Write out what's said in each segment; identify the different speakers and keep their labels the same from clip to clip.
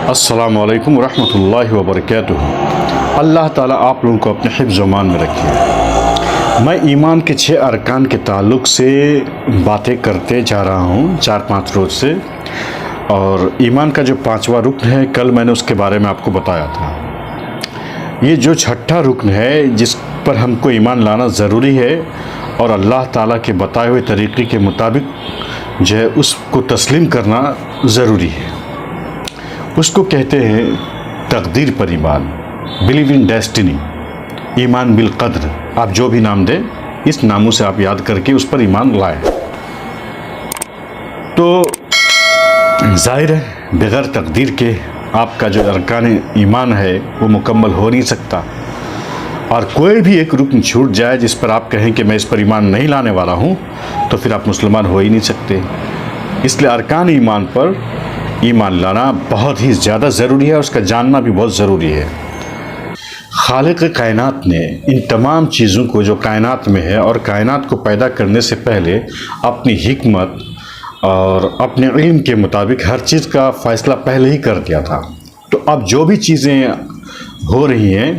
Speaker 1: السلام علیکم ورحمۃ اللہ وبرکاتہ۔ اللہ تعالیٰ آپ لوگوں کو اپنے حفظ و امان میں رکھے۔ میں ایمان کے 6 ارکان کے تعلق سے باتیں کرتے جا رہا ہوں 4-5 روز سے، اور ایمان کا جو 5واں رکن ہے، کل میں نے اس کے بارے میں آپ کو بتایا تھا۔ یہ جو 6ٹھا رکن ہے جس پر ہم کو ایمان لانا ضروری ہے اور اللہ تعالیٰ کے بتائے ہوئے طریقے کے مطابق جو ہے اس کو تسلیم کرنا ضروری ہے، اس کو کہتے ہیں تقدیر پر ایمان، بلیو ان ڈیسٹنی، ایمان بالقدر۔ آپ جو بھی نام دیں، اس ناموں سے آپ یاد کر کے اس پر ایمان لائیں۔ تو ظاہر ہے بغیر تقدیر کے آپ کا جو ارکان ایمان ہے وہ مکمل ہو نہیں سکتا، اور کوئی بھی ایک رکن چھوٹ جائے جس پر آپ کہیں کہ میں اس پر ایمان نہیں لانے والا ہوں، تو پھر آپ مسلمان ہو ہی نہیں سکتے۔ اس لیے ارکان ایمان پر ایمان لانا بہت ہی زیادہ ضروری ہے، اور اس کا جاننا بھی بہت ضروری ہے۔ خالق کائنات نے ان تمام چیزوں کو جو کائنات میں ہے اور کائنات کو پیدا کرنے سے پہلے اپنی حکمت اور اپنے علم کے مطابق ہر چیز کا فیصلہ پہلے ہی کر دیا تھا۔ تو اب جو بھی چیزیں ہو رہی ہیں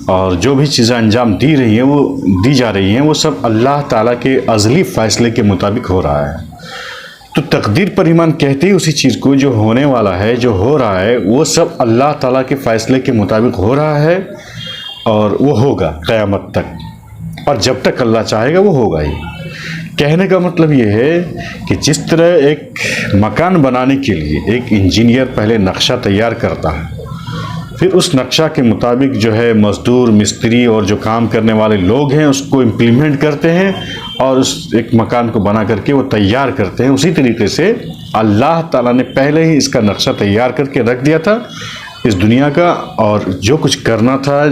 Speaker 1: اور جو بھی چیزیں انجام دی جا رہی ہیں وہ سب اللہ تعالیٰ کے ازلی فیصلے کے مطابق ہو رہا ہے۔ تو تقدیر پر ایمان کہتے ہی اسی چیز کو جو ہونے والا ہے، جو ہو رہا ہے، وہ سب اللہ تعالیٰ کے فیصلے کے مطابق ہو رہا ہے، اور وہ ہوگا قیامت تک، اور جب تک اللہ چاہے گا وہ ہوگا ہی۔ کہنے کا مطلب یہ ہے کہ جس طرح ایک مکان بنانے کے لیے ایک انجینئر پہلے نقشہ تیار کرتا ہے، پھر اس نقشہ کے مطابق جو ہے مزدور، مستری اور جو کام کرنے والے لوگ ہیں اس کو امپلیمنٹ کرتے ہیں اور اس ایک مکان کو بنا کر کے وہ تیار کرتے ہیں، اسی طریقے سے اللہ تعالیٰ نے پہلے ہی اس کا نقشہ تیار کر کے رکھ دیا تھا اس دنیا کا، اور جو کچھ کرنا تھا،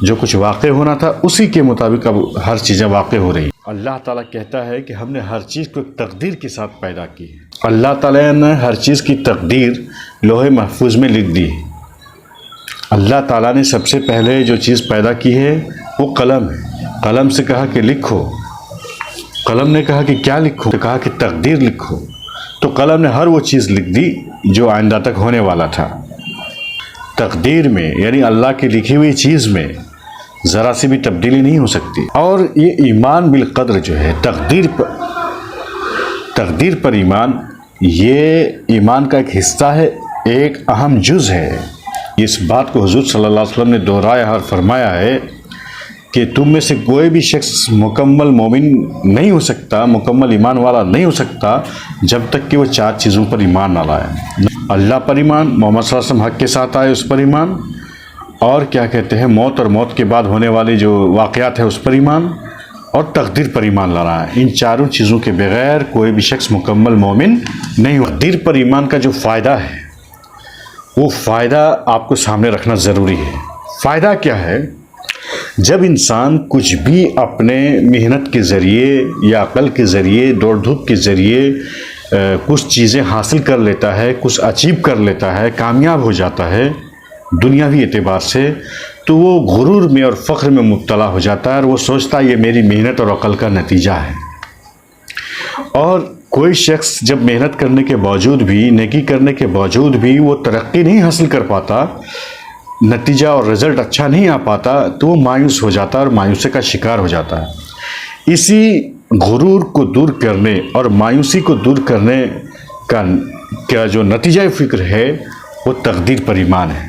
Speaker 1: جو کچھ واقع ہونا تھا، اسی کے مطابق اب ہر چیزیں واقع ہو رہی ہیں۔ اللہ تعالیٰ کہتا ہے کہ ہم نے ہر چیز کو ایک تقدیر کے ساتھ پیدا کی ہے۔ اللہ تعالیٰ نے ہر چیز کی تقدیر لوح محفوظ میں لکھ دی۔ اللہ تعالیٰ نے سب سے پہلے جو چیز پیدا کی ہے وہ قلم ہے۔ قلم سے کہا کہ لکھو، قلم نے کہا کہ کیا لکھو؟ کہا کہ تقدیر لکھو۔ تو قلم نے ہر وہ چیز لکھ دی جو آئندہ تک ہونے والا تھا۔ تقدیر میں یعنی اللہ کی لکھی ہوئی چیز میں ذرا سی بھی تبدیلی نہیں ہو سکتی۔ اور یہ ایمان بالقدر جو ہے، تقدیر پر ایمان، یہ ایمان کا ایک حصہ ہے، ایک اہم جز ہے۔ اس بات کو حضور صلی اللہ علیہ وسلم نے دہرایا اور فرمایا ہے کہ تم میں سے کوئی بھی شخص مکمل مومن نہیں ہو سکتا، مکمل ایمان والا نہیں ہو سکتا جب تک کہ وہ 4 چیزوں پر ایمان نہ لائے۔ اللہ پر ایمان، محمد صلی اللہ علیہ وسلم حق کے ساتھ آئے اس پر ایمان، اور کیا کہتے ہیں موت اور موت کے بعد ہونے والی جو واقعات ہیں اس پر ایمان، اور تقدیر پر ایمان لانا ہے۔ ان چاروں چیزوں کے بغیر کوئی بھی شخص مکمل مومن نہیں ہو۔ تقدیر پر ایمان کا جو فائدہ ہے وہ فائدہ آپ کو سامنے رکھنا ضروری ہے۔ فائدہ کیا ہے؟ جب انسان کچھ بھی اپنے محنت کے ذریعے یا عقل کے ذریعے، دوڑ دھوپ کے ذریعے کچھ چیزیں حاصل کر لیتا ہے، کچھ اچیو کر لیتا ہے، کامیاب ہو جاتا ہے دنیاوی اعتبار سے، تو وہ غرور میں اور فخر میں مبتلا ہو جاتا ہے، اور وہ سوچتا ہے یہ میری محنت اور عقل کا نتیجہ ہے۔ اور کوئی شخص جب محنت کرنے کے باوجود بھی، نیکی کرنے کے باوجود بھی وہ ترقی نہیں حاصل کر پاتا، نتیجہ اور رزلٹ اچھا نہیں آ پاتا، تو وہ مایوس ہو جاتا ہے اور مایوسی کا شکار ہو جاتا ہے۔ اسی غرور کو دور کرنے اور مایوسی کو دور کرنے کا جو نتیجہ فکر ہے وہ تقدیر پر ایمان ہے۔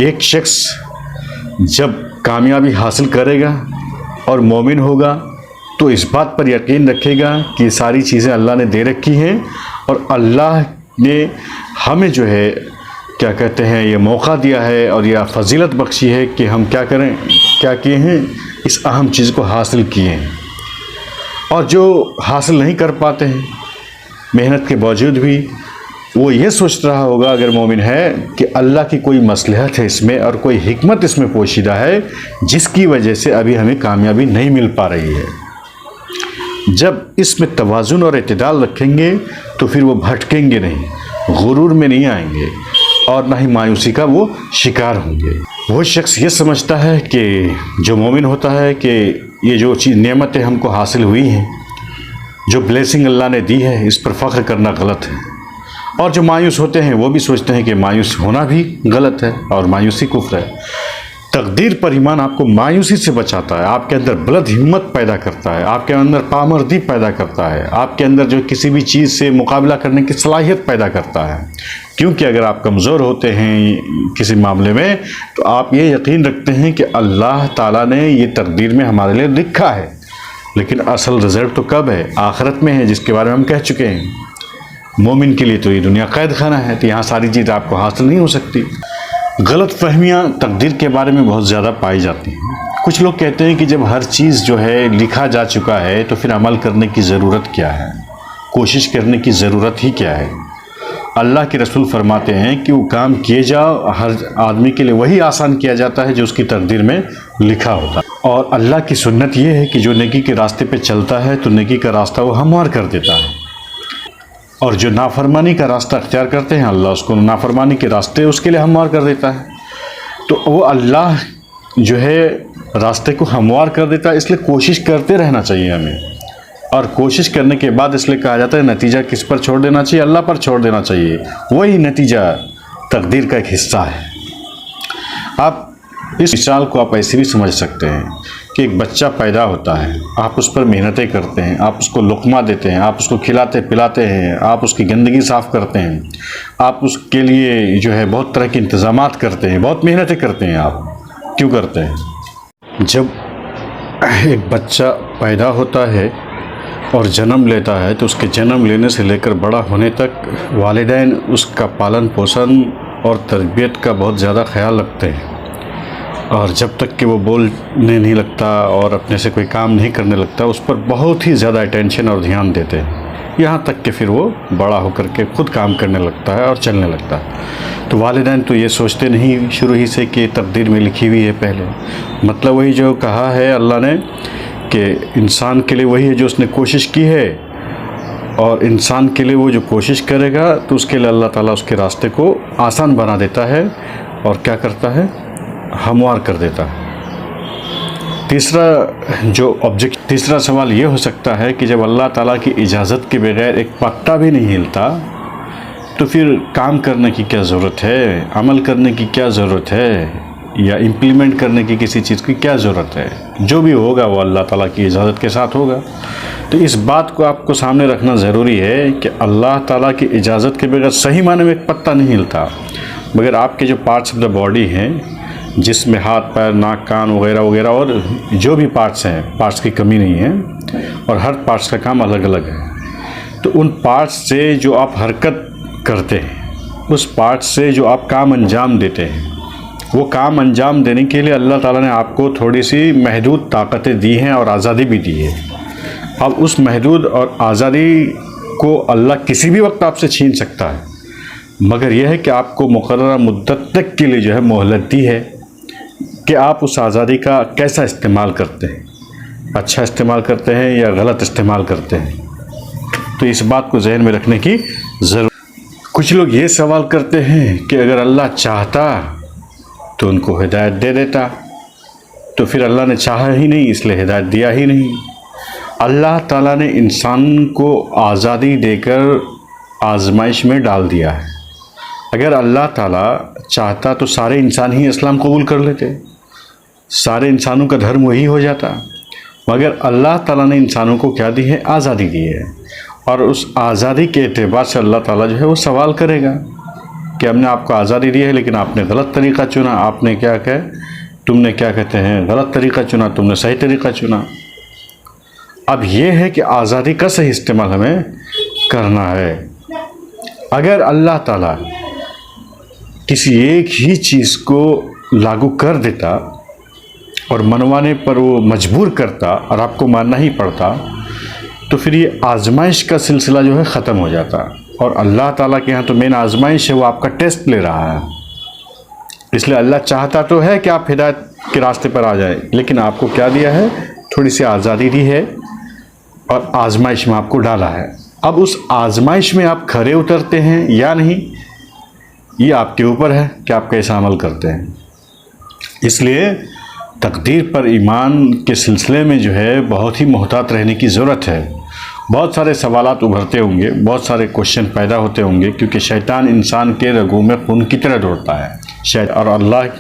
Speaker 1: ایک شخص جب کامیابی حاصل کرے گا اور مومن ہوگا تو اس بات پر یقین رکھے گا کہ یہ ساری چیزیں اللہ نے دے رکھی ہیں، اور اللہ نے ہمیں جو ہے کیا کہتے ہیں یہ موقع دیا ہے اور یہ فضیلت بخشی ہے کہ ہم کیا کریں، کیا کیے ہیں، اس اہم چیز کو حاصل کیے ہیں۔ اور جو حاصل نہیں کر پاتے ہیں محنت کے باوجود بھی، وہ یہ سوچ رہا ہوگا اگر مومن ہے کہ اللہ کی کوئی مصلحت ہے اس میں اور کوئی حکمت اس میں پوشیدہ ہے جس کی وجہ سے ابھی ہمیں کامیابی نہیں مل پا رہی ہے۔ جب اس میں توازن اور اعتدال رکھیں گے تو پھر وہ بھٹکیں گے نہیں، غرور میں نہیں آئیں گے، اور نہ ہی مایوسی کا وہ شکار ہوں گے۔ وہ شخص یہ سمجھتا ہے کہ جو مومن ہوتا ہے کہ یہ جو چیز نعمتیں ہم کو حاصل ہوئی ہیں، جو بلیسنگ اللہ نے دی ہے، اس پر فخر کرنا غلط ہے، اور جو مایوس ہوتے ہیں وہ بھی سوچتے ہیں کہ مایوس ہونا بھی غلط ہے اور مایوسی کفر ہے۔ تقدیر پر ایمان آپ کو مایوسی سے بچاتا ہے، آپ کے اندر بلند ہمت پیدا کرتا ہے، آپ کے اندر پامردی پیدا کرتا ہے، آپ کے اندر جو کسی بھی چیز سے مقابلہ کرنے کی صلاحیت پیدا کرتا ہے۔ کیونکہ اگر آپ کمزور ہوتے ہیں کسی معاملے میں تو آپ یہ یقین رکھتے ہیں کہ اللہ تعالیٰ نے یہ تقدیر میں ہمارے لیے لکھا ہے، لیکن اصل رزلٹ تو کب ہے؟ آخرت میں ہے، جس کے بارے میں ہم کہہ چکے ہیں۔ مومن کے لیے تو یہ دنیا قید خانہ ہے، تو یہاں ساری چیز آپ کو حاصل نہیں ہو سکتی۔ غلط فہمیاں تقدیر کے بارے میں بہت زیادہ پائی جاتی ہیں۔ کچھ لوگ کہتے ہیں کہ جب ہر چیز جو ہے لکھا جا چکا ہے تو پھر عمل کرنے کی ضرورت کیا ہے، کوشش کرنے کی ضرورت ہی کیا ہے۔ اللہ کے رسول فرماتے ہیں کہ وہ کام کیے جاؤ، ہر آدمی کے لیے وہی آسان کیا جاتا ہے جو اس کی تقدیر میں لکھا ہوتا ہے۔ اور اللہ کی سنت یہ ہے کہ جو نیکی کے راستے پہ چلتا ہے تو نیکی کا راستہ وہ ہموار کر دیتا ہے، اور جو نافرمانی کا راستہ اختیار کرتے ہیں اللہ اس کو نافرمانی کے راستے اس کے لیے ہموار کر دیتا ہے۔ تو وہ اللہ جو ہے راستے کو ہموار کر دیتا ہے، اس لیے کوشش کرتے رہنا چاہیے ہمیں، اور کوشش کرنے کے بعد اس لیے کہا جاتا ہے نتیجہ کس پر چھوڑ دینا چاہیے؟ اللہ پر چھوڑ دینا چاہیے، وہی نتیجہ تقدیر کا ایک حصہ ہے۔ آپ اس مثال کو آپ ایسے بھی سمجھ سکتے ہیں کہ ایک بچہ پیدا ہوتا ہے، آپ اس پر محنتیں کرتے ہیں، آپ اس کو لقمہ دیتے ہیں، آپ اس کو کھلاتے پلاتے ہیں، آپ اس کی گندگی صاف کرتے ہیں، آپ اس کے لیے جو ہے بہت طرح کے انتظامات کرتے ہیں، بہت محنتیں کرتے ہیں۔ آپ کیوں کرتے ہیں؟ جب ایک بچہ پیدا ہوتا ہے اور جنم لیتا ہے تو اس کے جنم لینے سے لے کر بڑا ہونے تک والدین اس کا پالن پوشن اور تربیت کا بہت زیادہ خیال رکھتے ہیں، اور جب تک کہ وہ بولنے نہیں لگتا اور اپنے سے کوئی کام نہیں کرنے لگتا اس پر بہت ہی زیادہ اٹینشن اور دھیان دیتے ہیں، یہاں تک کہ پھر وہ بڑا ہو کر کے خود کام کرنے لگتا ہے اور چلنے لگتا ہے۔ تو والدین تو یہ سوچتے نہیں شروع ہی سے کہ تقدیر میں لکھی ہوئی ہے پہلے، مطلب وہی جو کہا ہے اللہ نے کہ انسان کے لیے وہی ہے جو اس نے کوشش کی ہے، اور انسان کے لیے وہ جو کوشش کرے گا تو اس کے لیے اللہ تعالیٰ اس کے راستے کو آسان بنا دیتا ہے، اور کیا کرتا ہے؟ ہموار کر دیتا ہے۔ تیسرا سوال یہ ہو سکتا ہے کہ جب اللہ تعالیٰ کی اجازت کے بغیر ایک پتا بھی نہیں ہلتا تو پھر کام کرنے کی کیا ضرورت ہے، عمل کرنے کی کیا ضرورت ہے، یا امپلیمنٹ کرنے کی کسی چیز کی کیا ضرورت ہے؟ جو بھی ہوگا وہ اللہ تعالیٰ کی اجازت کے ساتھ ہوگا۔ تو اس بات کو آپ کو سامنے رکھنا ضروری ہے کہ اللہ تعالیٰ کی اجازت کے بغیر صحیح معنی میں ایک پتا نہیں ہلتا، مگر آپ کے جو پارٹس آف دا باڈی ہیں، جس میں ہاتھ پیر ناک کان وغیرہ وغیرہ اور جو بھی پارٹس ہیں، پارٹس کی کمی نہیں ہے، اور ہر پارٹس کا کام الگ الگ ہے، تو ان پارٹس سے جو آپ حرکت کرتے ہیں، اس پارٹس سے جو آپ کام انجام دیتے ہیں، وہ کام انجام دینے کے لیے اللہ تعالیٰ نے آپ کو تھوڑی سی محدود طاقتیں دی ہیں اور آزادی بھی دی ہے۔ اب اس محدود اور آزادی کو اللہ کسی بھی وقت آپ سے چھین سکتا ہے، مگر یہ ہے کہ آپ کو مقررہ مدت تک کے لیے جو ہے مہلت دی ہے کہ آپ اس آزادی کا کیسا استعمال کرتے ہیں، اچھا استعمال کرتے ہیں یا غلط استعمال کرتے ہیں۔ تو اس بات کو ذہن میں رکھنے کی ضرورت۔ کچھ لوگ یہ سوال کرتے ہیں کہ اگر اللہ چاہتا تو ان کو ہدایت دے دیتا، تو پھر اللہ نے چاہا ہی نہیں اس لیے ہدایت دیا ہی نہیں۔ اللہ تعالیٰ نے انسان کو آزادی دے کر آزمائش میں ڈال دیا ہے۔ اگر اللہ تعالیٰ چاہتا تو سارے انسان ہی اسلام قبول کر لیتے، سارے انسانوں کا دھرم وہی ہو جاتا، مگر اللہ تعالیٰ نے انسانوں کو کیا دی ہے؟ آزادی دی ہے، اور اس آزادی کے اعتبار سے اللہ تعالیٰ جو ہے وہ سوال کرے گا کہ ہم نے آپ کو آزادی دی ہے لیکن آپ نے غلط طریقہ چنا، آپ نے کیا کہ تم نے کیا کہتے ہیں غلط طریقہ چنا، تم نے صحیح طریقہ چنا۔ اب یہ ہے کہ آزادی کا صحیح استعمال ہمیں کرنا ہے۔ اگر اللہ تعالیٰ کسی ایک ہی چیز کو لاگو کر دیتا اور منوانے پر وہ مجبور کرتا اور آپ کو ماننا ہی پڑتا تو پھر یہ آزمائش کا سلسلہ جو ہے ختم ہو جاتا، اور اللہ تعالیٰ کے ہاں تو مین آزمائش ہے، وہ آپ کا ٹیسٹ لے رہا ہے۔ اس لیے اللہ چاہتا تو ہے کہ آپ ہدایت کے راستے پر آ جائیں، لیکن آپ کو کیا دیا ہے؟ تھوڑی سی آزادی دی ہے اور آزمائش میں آپ کو ڈالا ہے۔ اب اس آزمائش میں آپ کھرے اترتے ہیں یا نہیں، یہ آپ کے اوپر ہے کہ آپ کیسا عمل کرتے ہیں۔ اس لیے تقدیر پر ایمان کے سلسلے میں جو ہے بہت ہی محتاط رہنے کی ضرورت ہے۔ بہت سارے سوالات ابھرتے ہوں گے، بہت سارے کوشچن پیدا ہوتے ہوں گے، کیونکہ شیطان انسان کے رگوں میں خون کی طرح دوڑتا ہے، اور اللہ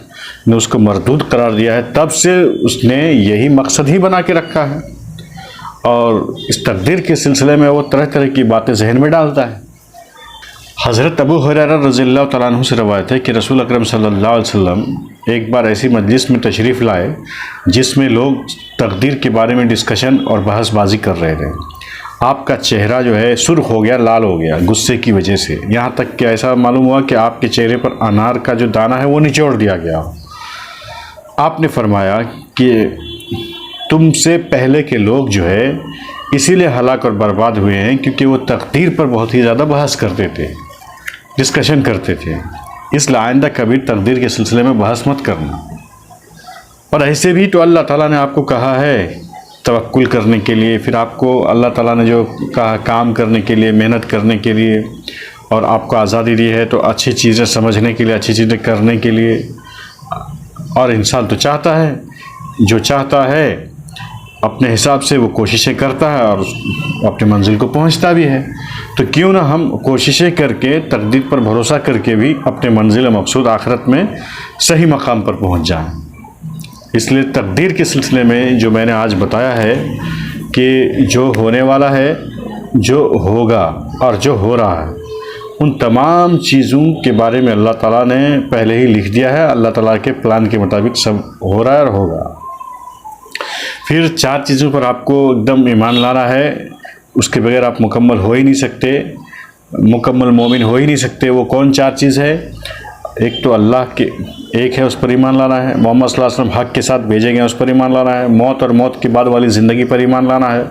Speaker 1: نے اس کو مردود قرار دیا ہے، تب سے اس نے یہی مقصد ہی بنا کے رکھا ہے، اور اس تقدیر کے سلسلے میں وہ طرح طرح کی باتیں ذہن میں ڈالتا ہے۔ حضرت ابو ہریرہ رضی اللہ تعالیٰ عنہ سے روایت ہے کہ رسول اکرم صلی اللہ علیہ وسلم ایک بار ایسی مجلس میں تشریف لائے جس میں لوگ تقدیر کے بارے میں ڈسکشن اور بحث بازی کر رہے تھے۔ آپ کا چہرہ جو ہے سرخ ہو گیا، لال ہو گیا غصے کی وجہ سے، یہاں تک کہ ایسا معلوم ہوا کہ آپ کے چہرے پر انار کا جو دانہ ہے وہ نچوڑ دیا گیا۔ آپ نے فرمایا کہ تم سے پہلے کے لوگ جو ہے اسی لیے ہلاک اور برباد ہوئے ہیں کیونکہ وہ تقدیر پر بہت ہی زیادہ بحث کرتے تھے، ڈسکشن کرتے تھے، اس لیے آئندہ کبھی تقدیر کے سلسلے میں بحث مت کرنا۔ اور ایسے بھی تو اللہ تعالیٰ نے آپ کو کہا ہے توکل کرنے کے لیے، پھر آپ کو اللہ تعالیٰ نے جو کہا کام کرنے کے لیے، محنت کرنے کے لیے، اور آپ کو آزادی دی ہے تو اچھی چیزیں سمجھنے کے لیے، اچھی چیزیں کرنے کے لیے۔ اور انسان تو چاہتا ہے، جو چاہتا ہے اپنے حساب سے وہ کوششیں کرتا ہے اور اپنے منزل کو پہنچتا بھی ہے، تو کیوں نہ ہم کوششیں کر کے تقدیر پر بھروسہ کر کے بھی اپنے منزل مقصود آخرت میں صحیح مقام پر پہنچ جائیں۔ اس لیے تقدیر کے سلسلے میں جو میں نے آج بتایا ہے کہ جو ہونے والا ہے، جو ہوگا اور جو ہو رہا ہے، ان تمام چیزوں کے بارے میں اللہ تعالیٰ نے پہلے ہی لکھ دیا ہے، اللہ تعالیٰ کے پلان کے مطابق سب ہو رہا ہے اور ہوگا۔ پھر 4 چیزوں پر آپ کو ایک دم ایمان لانا ہے، اس کے بغیر آپ مکمل ہو ہی نہیں سکتے، مکمل مومن ہو ہی نہیں سکتے۔ وہ کون 4 چیز ہے؟ ایک تو اللہ کے ایک ہے، اس پر ایمان لانا ہے، محمد صلی اللہ علیہ وسلم حق کے ساتھ بھیجے گئے اس پر ایمان لانا ہے، موت اور موت کے بعد والی زندگی پر ایمان لانا ہے،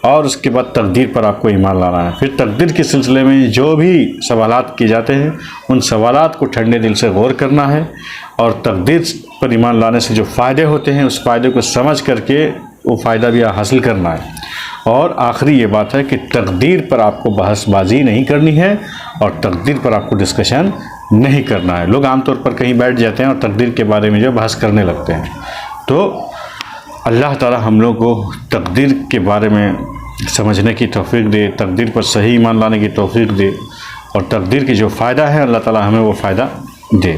Speaker 1: اور اس کے بعد تقدیر پر آپ کو ایمان لانا ہے۔ پھر تقدیر کے سلسلے میں جو بھی سوالات کیے جاتے ہیں ان سوالات کو ٹھنڈے دل سے غور کرنا ہے، اور تقدیر پر ایمان لانے سے جو فائدے ہوتے ہیں اس فائدے کو سمجھ کر کے وہ فائدہ بھی حاصل کرنا ہے۔ اور آخری یہ بات ہے کہ تقدیر پر آپ کو بحث بازی نہیں کرنی ہے اور تقدیر پر آپ کو ڈسکشن نہیں کرنا ہے۔ لوگ عام طور پر کہیں بیٹھ جاتے ہیں اور تقدیر کے بارے میں جو بحث کرنے لگتے ہیں، تو اللہ تعالیٰ ہم لوگ کو تقدیر کے بارے میں سمجھنے کی توفیق دے، تقدیر پر صحیح ایمان لانے کی توفیق دے، اور تقدیر کی جو فائدہ ہے اللہ تعالیٰ ہمیں وہ فائدہ دے۔